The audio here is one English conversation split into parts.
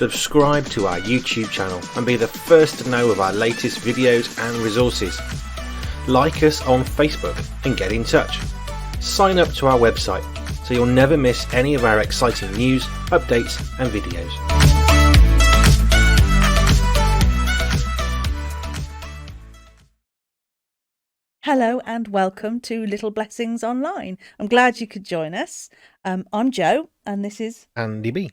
Subscribe to our YouTube channel and be the first to know of our latest videos and resources. Like us on Facebook and get in touch. Sign up to our website so you'll never miss any of our exciting news, updates and videos. Hello and welcome to Little Blessings Online. I'm glad you could join us. I'm Jo and this is Andy B.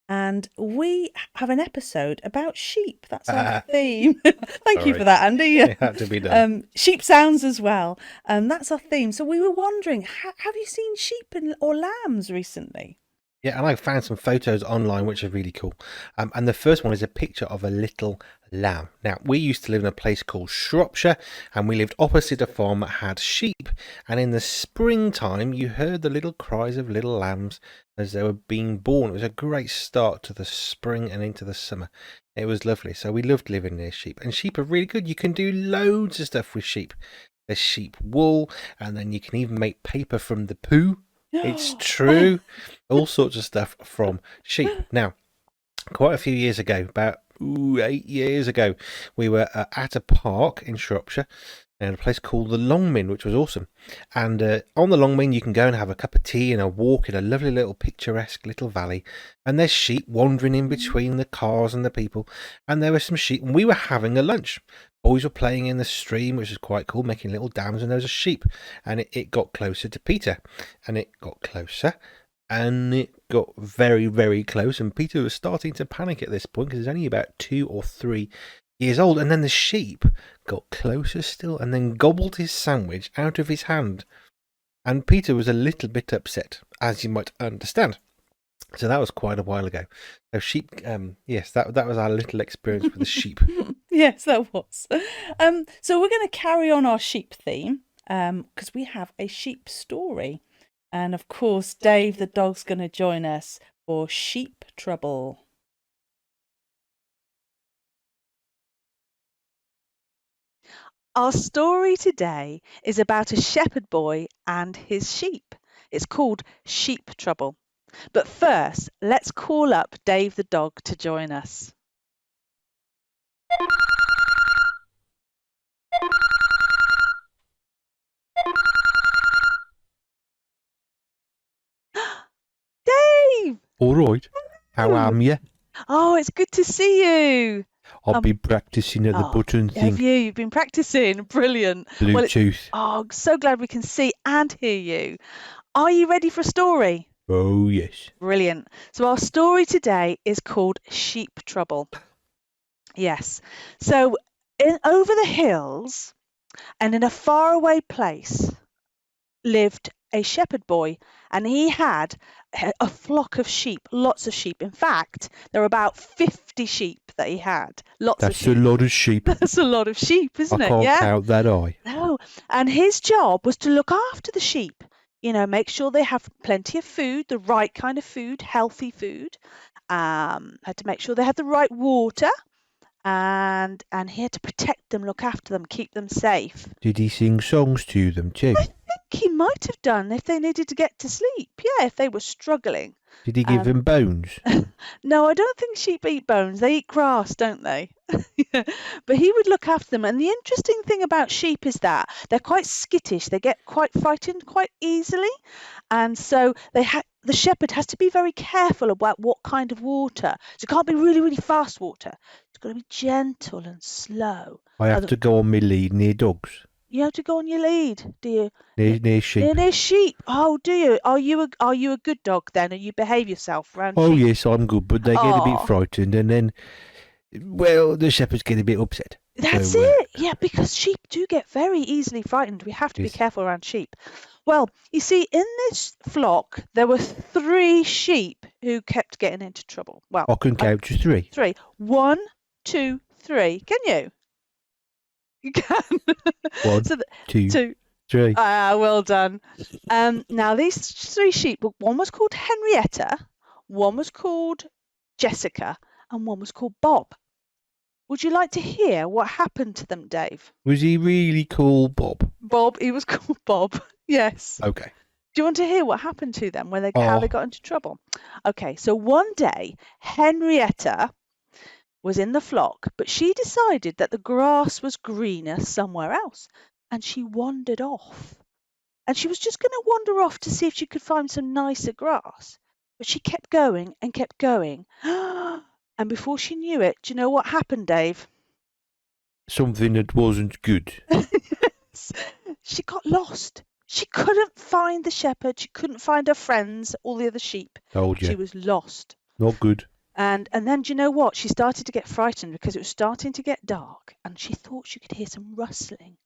And we have an episode about sheep. That's our theme. Thank you for that, Andy. It had to be done. Sheep sounds as well. That's our theme. So we were wondering, have you seen sheep or lambs recently? Yeah, and I found some photos online which are really cool. And the first one is a picture of a little lamb. Now, we used to live in a place called Shropshire, and we lived opposite a farm that had sheep. And in the springtime, you heard the little cries of little lambs as they were being born. It was a great start to the spring and into the summer. It was lovely. So we loved living near sheep. And sheep are really good. You can do loads of stuff with sheep. There's sheep wool, and then you can even make paper from the poo. It's true. All sorts of stuff from sheep. Now, quite a few years ago, about 8 years ago, we were at a park in Shropshire in a place called the Longmin, which was awesome. And on the Longmin, you can go and have a cup of tea and a walk in a lovely little picturesque little valley. And there's sheep wandering in between the cars and the people. And there were some sheep, and we were having a lunch. Boys were playing in the stream, which is quite cool, making little dams, and there was a sheep. And it got closer to Peter. And it got closer. And it got very, very close. And Peter was starting to panic at this point because he's only about 2 or 3 years old. And then the sheep got closer still and then gobbled his sandwich out of his hand. And Peter was a little bit upset, as you might understand. So that was quite a while ago. So sheep, yes, that was our little experience with the sheep. Yes, that was. So we're going to carry on our sheep theme because we have a sheep story. And of course, Dave the dog's going to join us for Sheep Trouble. Our story today is about a shepherd boy and his sheep. It's called Sheep Trouble. But first, let's call up Dave the dog to join us. All right. How am you? Oh, it's good to see you. I've been practicing at the button Have thing. you? You've been practicing. Brilliant. Well, Bluetooth. I'm so glad we can see and hear you. Are you ready for a story? Oh, yes. Brilliant. So our story today is called Sheep Trouble. Yes. So over the hills and in a faraway place lived a shepherd boy, and he had a flock of sheep, lots of sheep. In fact, there were about 50 sheep that he had. Lots of That's a sheep. lot of sheep. That's a lot of sheep, isn't I it? can't Yeah. count that eye. No. And his job was to look after the sheep. You know, make sure they have plenty of food, the right kind of food, healthy food. Had to make sure they had the right water, and he had to protect them, look after them, keep them safe. Did he sing songs to them too? I think he might have done if they needed to get to sleep. Yeah, if they were struggling. Did he give them bones? No, I don't think sheep eat bones. They eat grass, don't they? Yeah. But he would look after them. And the interesting thing about sheep is that they're quite skittish. They get quite frightened quite easily. And so the shepherd has to be very careful about what kind of water. So it can't be really, really fast water. It's got to be gentle and slow. I have to go on my lead near dogs. You have to go on your lead, do you? Near sheep. Near sheep. Oh, do you? Are you a good dog then? And you behave yourself around Oh, sheep? yes, I'm good, but they get a bit frightened, and then, well, the shepherds get a bit upset. That's So, it. Yeah, because sheep do get very easily frightened. We have to be Yes. careful around sheep. Well, you see, in this flock, there were 3 sheep who kept getting into trouble. Well, I can count to 3. 3. 1, 2, 3. Can you? You can. 1, So 2, 2. 3. Well done. Now, these 3 sheep, one was called Henrietta, one was called Jessica, and one was called Bob. Would you like to hear what happened to them, Dave? Was he really called Bob? Bob, he was called Bob. Yes. Okay. Do you want to hear what happened to them, how they got into trouble? Okay, so one day, Henrietta was in the flock, but she decided that the grass was greener somewhere else, and she wandered off. And she was just going to wander off to see if she could find some nicer grass. But she kept going and kept going. And before she knew it, do you know what happened, Dave? Something that wasn't good. She got lost. She couldn't find the shepherd. She couldn't find her friends, all the other sheep. Told you. She was lost. Not good. And then do you know what? She started to get frightened because it was starting to get dark, and she thought she could hear some rustling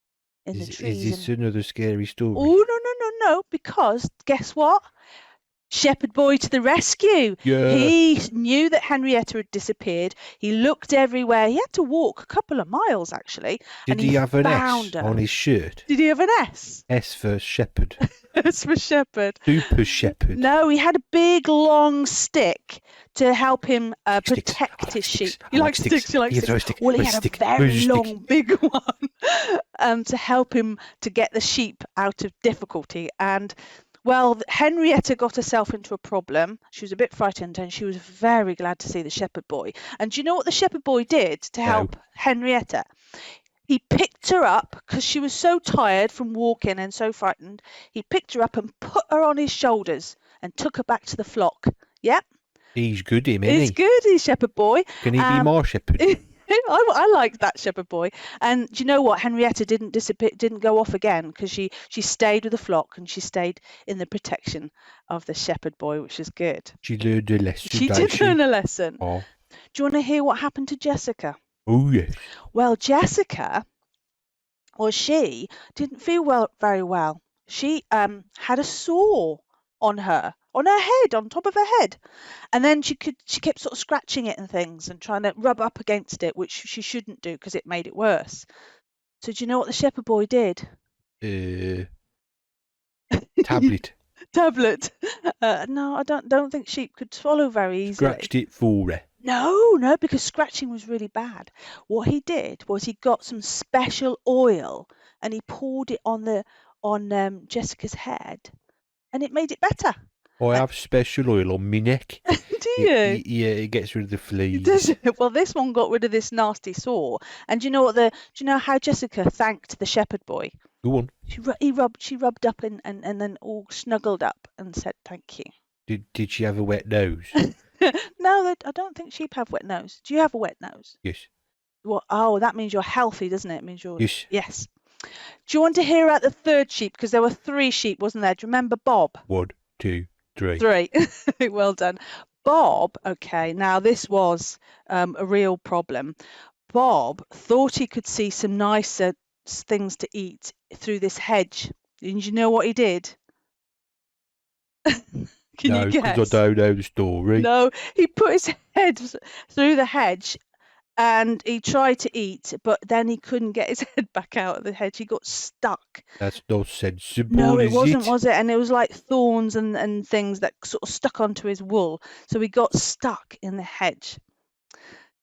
in the trees. Is this another scary story? Oh, no, because guess what? Shepherd boy to the rescue. Yeah. He knew that Henrietta had disappeared. He looked everywhere. He had to walk a couple of miles, actually. Did and he have an found S her. on his shirt? Did he have an S? S for shepherd. S for shepherd. Super shepherd. No, he had a big, long stick to help him Sticks. protect his sheep. I You like like sticks. sticks? You like Yeah, sticks? throw a stick. Well, he Where's had the a stick? very Where's the long, stick? big one to help him to get the sheep out of difficulty. And well, Henrietta got herself into a problem. She was a bit frightened, and she was very glad to see the shepherd boy. And do you know what the shepherd boy did to help Henrietta? He picked her up because she was so tired from walking and so frightened. He picked her up and put her on his shoulders and took her back to the flock. Yep. He's good, him, isn't He's he? good, he's shepherd boy. Can he be more shepherd? I like that shepherd boy. And do you know what? Henrietta didn't disappear, didn't go off again, because she stayed with the flock, and she stayed in the protection of the shepherd boy, which is good. She learned a lesson. She did learn a lesson. Oh. Do you want to hear what happened to Jessica? Oh, yes. Well, Jessica, she didn't feel very well. She had a sore on her head, on top of her head, and then she kept sort of scratching it and things and trying to rub up against it, which she shouldn't do because it made it worse. So do you know what the shepherd boy did? Tablet. Tablet. No, I don't think sheep could swallow very easily. Scratched it for her. No, because scratching was really bad. What he did was he got some special oil and he poured it on Jessica's head, and it made it better. I have special oil on my neck. Do you? Yeah, it gets rid of the fleas. Does it? Well, this one got rid of this nasty sore. And do you know how Jessica thanked the shepherd boy? Go on. She rubbed up and then all snuggled up and said thank you. Did she have a wet nose? No, I don't think sheep have wet nose. Do you have a wet nose? Yes. Well, oh, that means you're healthy, doesn't it? It means you're. Yes. Yes. Do you want to hear about the third sheep? Because there were 3 sheep, wasn't there? Do you remember Bob? 1, 2, 3. 3. Well done. Bob, okay, now this was a real problem. Bob thought he could see some nicer things to eat through this hedge. And you know what he did? Can No, you because I guess? don't know the story. No, he put his head through the hedge and he tried to eat, but then he couldn't get his head back out of the hedge. He got stuck. That's not sensible, No, it is wasn't, it? was it? And it was like thorns and things that sort of stuck onto his wool. So he got stuck in the hedge.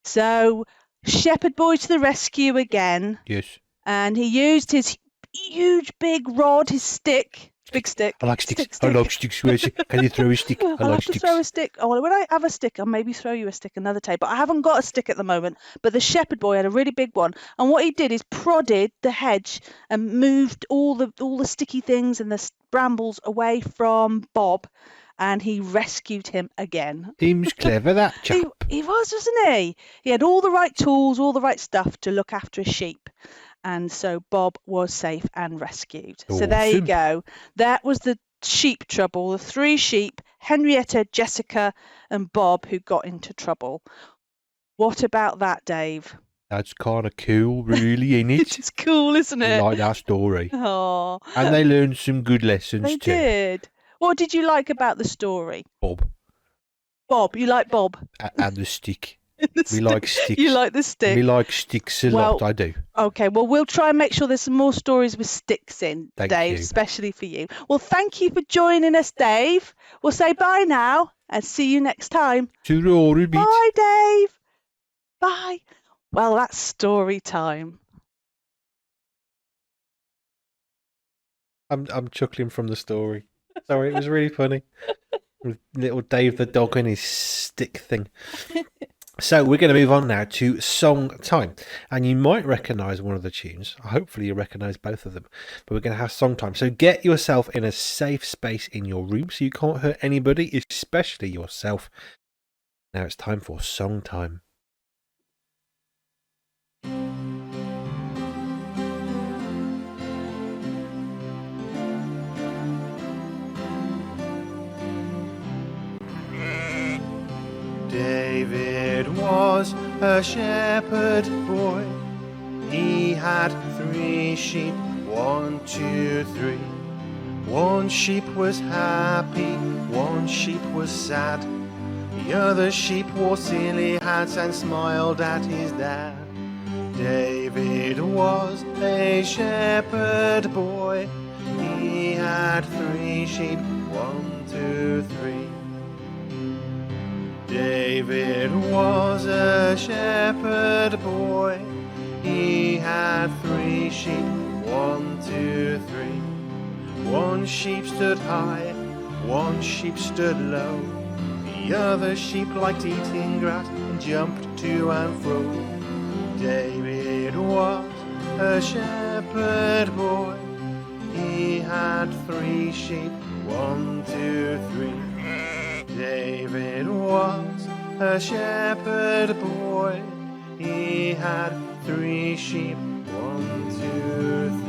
So Shepherd Boy to the rescue again. Yes. And he used his huge big rod, his stick. Big stick. I like sticks. Stick. I like sticks. Can you throw a stick? I I'll like have to sticks. throw a stick. Oh, well, when I have a stick, I'll maybe throw you a stick another day. But I haven't got a stick at the moment. But the shepherd boy had a really big one, and what he did is prodded the hedge and moved all the sticky things and the brambles away from Bob, and he rescued him again. Him's clever, that chap. He was, wasn't he? He had all the right tools, all the right stuff to look after a sheep. And so Bob was safe and rescued. So there you Awesome. go. That was the sheep trouble. The 3 sheep, Henrietta, Jessica, and Bob, who got into trouble. What about that, Dave? That's kind of cool, really, ain't it? It's cool, isn't I it? like that story. Oh, And they learned some good lessons they too. did. What did you like about the story? Bob. Bob, you like Bob? And the stick. The We stick. like sticks. You like the stick? We like sticks a lot, I do. Okay, well, we'll try and make sure there's some more stories with sticks in, Thank Dave, you. especially for you. Well, thank you for joining us, Dave. We'll say bye now and see you next time. Toodle-oo, bit. Bye, Dave. Bye. Well, that's story time. I'm chuckling from the story. Sorry, it was really funny. With little Dave the dog and his stick thing. So we're going to move on now to song time. And you might recognise one of the tunes. Hopefully you recognise both of them. But we're going to have song time. So get yourself in a safe space in your room so you can't hurt anybody, especially yourself. Now it's time for song time. David was a shepherd boy. He had 3 sheep, 1, 2, 3. 1 sheep was happy, 1 sheep was sad. The other sheep wore silly hats and smiled at his dad. David was a shepherd boy. He had 3 sheep, 1, 2, 3. David was a shepherd boy. He had 3 sheep, 1, 2, 3. 1 sheep stood high, 1 sheep stood low. The other sheep liked eating grass and jumped to and fro. David was a shepherd boy. He had 3 sheep, 1, 2, 3. David was a shepherd boy. He had 3 sheep, 1, 2, 3.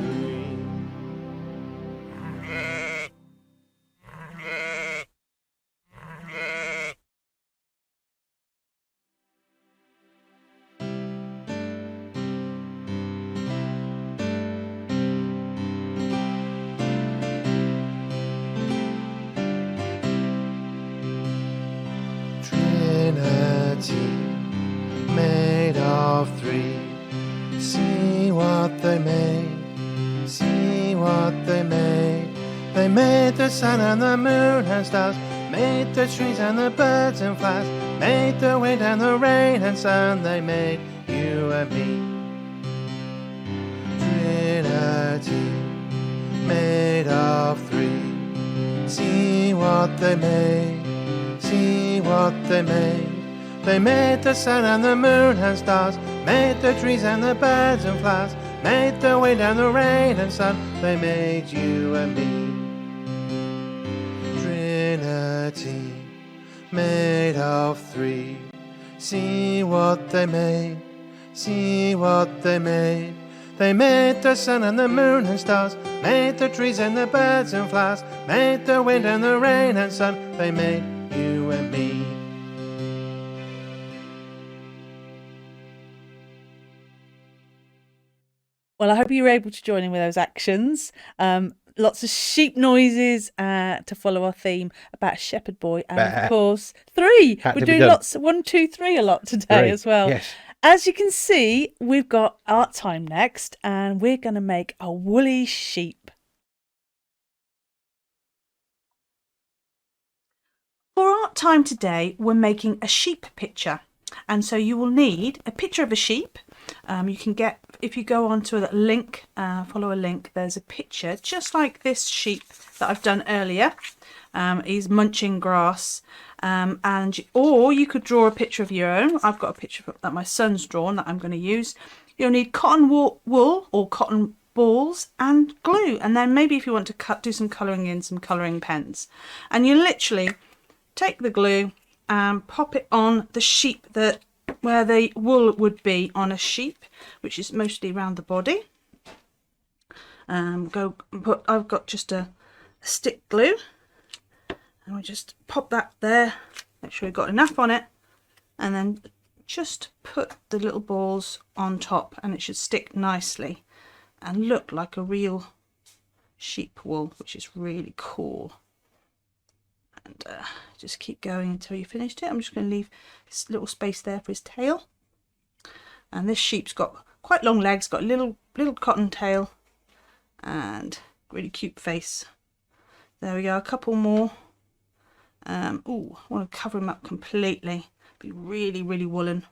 Trinity, made of 3. See what they made, see what they made. They made the sun and the moon and stars, made the trees and the birds and flowers, made the wind and the rain and sun. They made you and me. Trinity, made of 3. See what they made, see what they made. They made the sun and the moon and stars, made the trees and the birds and flowers, made the wind and the rain and sun. They made you and me. Trinity. a team made of three. See what they made, see what they made. They made the sun and the moon and stars, made the trees and the birds and flowers, made the wind and the rain and sun. They made you and me. Well, I hope you were able to join in with those actions. Lots of sheep noises to follow our theme about a shepherd boy. And of course, 3. We're doing lots, 1, 2, 3 a lot today as well. Yes. As you can see, we've got art time next, and we're going to make a woolly sheep. For art time today, we're making a sheep picture. And so you will need a picture of a sheep. You can get, if you go onto a link, follow a link, there's a picture just like this sheep that I've done earlier. He's munching grass. Or you could draw a picture of your own. I've got a picture that my son's drawn that I'm going to use. You'll need cotton wool or cotton balls and glue. And then maybe if you want to do some colouring in, some colouring pens. And you literally take the glue and pop it on the sheep where the wool would be on a sheep, which is mostly around the body. I've got just a stick glue, and we just pop that there. Make sure we've got enough on it, and then just put the little balls on top, and it should stick nicely and look like a real sheep wool, which is really cool. And just keep going until you finished it. I'm just going to leave this little space there for his tail. And this sheep's got quite long legs, got a little cotton tail, and really cute face. There we go, a couple more. I want to cover him up completely. Be really, really woolen.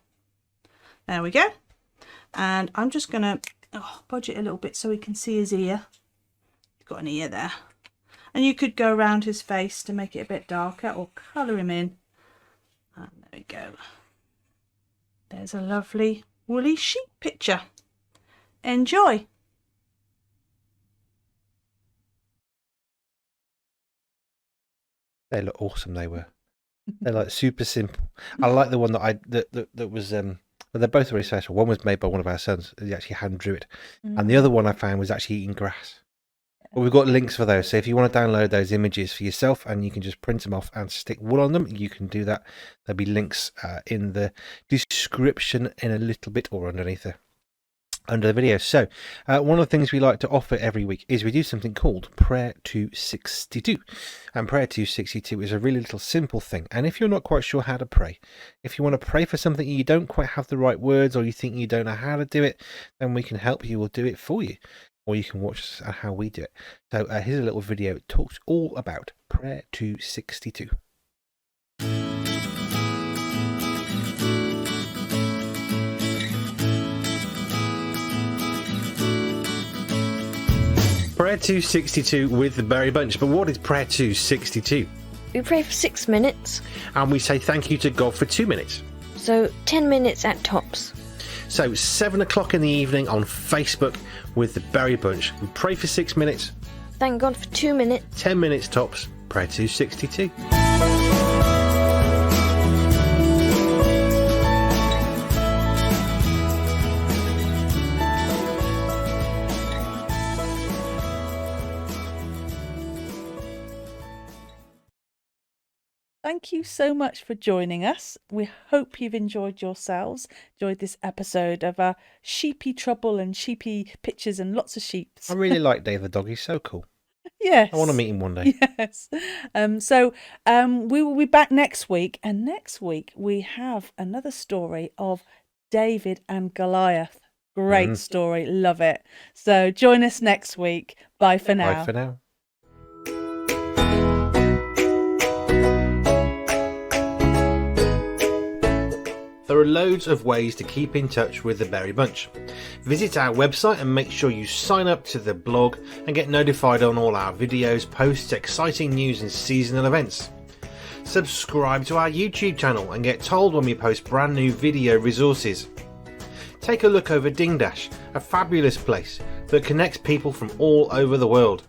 There we go. And I'm just going to budge it a little bit so we can see his ear. He's got an ear there. And you could go around his face to make it a bit darker or colour him in. And there we go. There's a lovely woolly sheep picture. Enjoy. They look awesome. They were. They're like super simple. I like the one that was. Well, they're both very special. One was made by one of our sons. He actually hand drew it, and the other one I found was actually eating grass. Well, we've got links for those, so if you want to download those images for yourself and you can just print them off and stick wool on them, you can do that. There'll be links in the description in a little bit, or underneath under the video. So one of the things we like to offer every week is we do something called Prayer 262, and Prayer 262 is a really little simple thing. And if you're not quite sure how to pray, if you want to pray for something you don't quite have the right words, or you think you don't know how to do it, then we can help you. We'll do it for you. Or you can watch how we do it. So here's a little video. It talks all about Prayer 262. Prayer 262 with the Berry Bunch. But what is Prayer 262? We pray for 6 minutes. And we say thank you to God for 2 minutes. So 10 minutes at tops. So 7 o'clock in the evening on Facebook with the Berry Bunch. We pray for 6 minutes. Thank God for 2 minutes. 10 minutes tops. Prayer 262. Thank you so much for joining us. We hope you've enjoyed yourselves, enjoyed this episode of sheepy trouble and sheepy pictures and lots of sheep. I really like Dave the dog. He's so cool. Yes. I want to meet him one day. Yes. So we will be back next week. And next week we have another story of David and Goliath. Great story. Love it. So join us next week. Bye for now. Bye for now. There are loads of ways to keep in touch with the Berry Bunch. Visit our website and make sure you sign up to the blog and get notified on all our videos, posts, exciting news and seasonal events. Subscribe to our YouTube channel and get told when we post brand new video resources. Take a look over Ding Dash, a fabulous place that connects people from all over the world.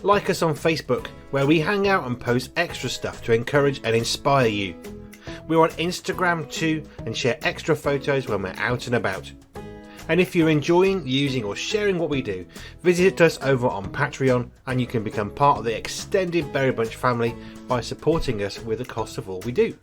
Like us on Facebook, where we hang out and post extra stuff to encourage and inspire you. We're on Instagram too and share extra photos when we're out and about. And if you're enjoying, using or sharing what we do, visit us over on Patreon and you can become part of the extended Berry Bunch family by supporting us with the cost of all we do.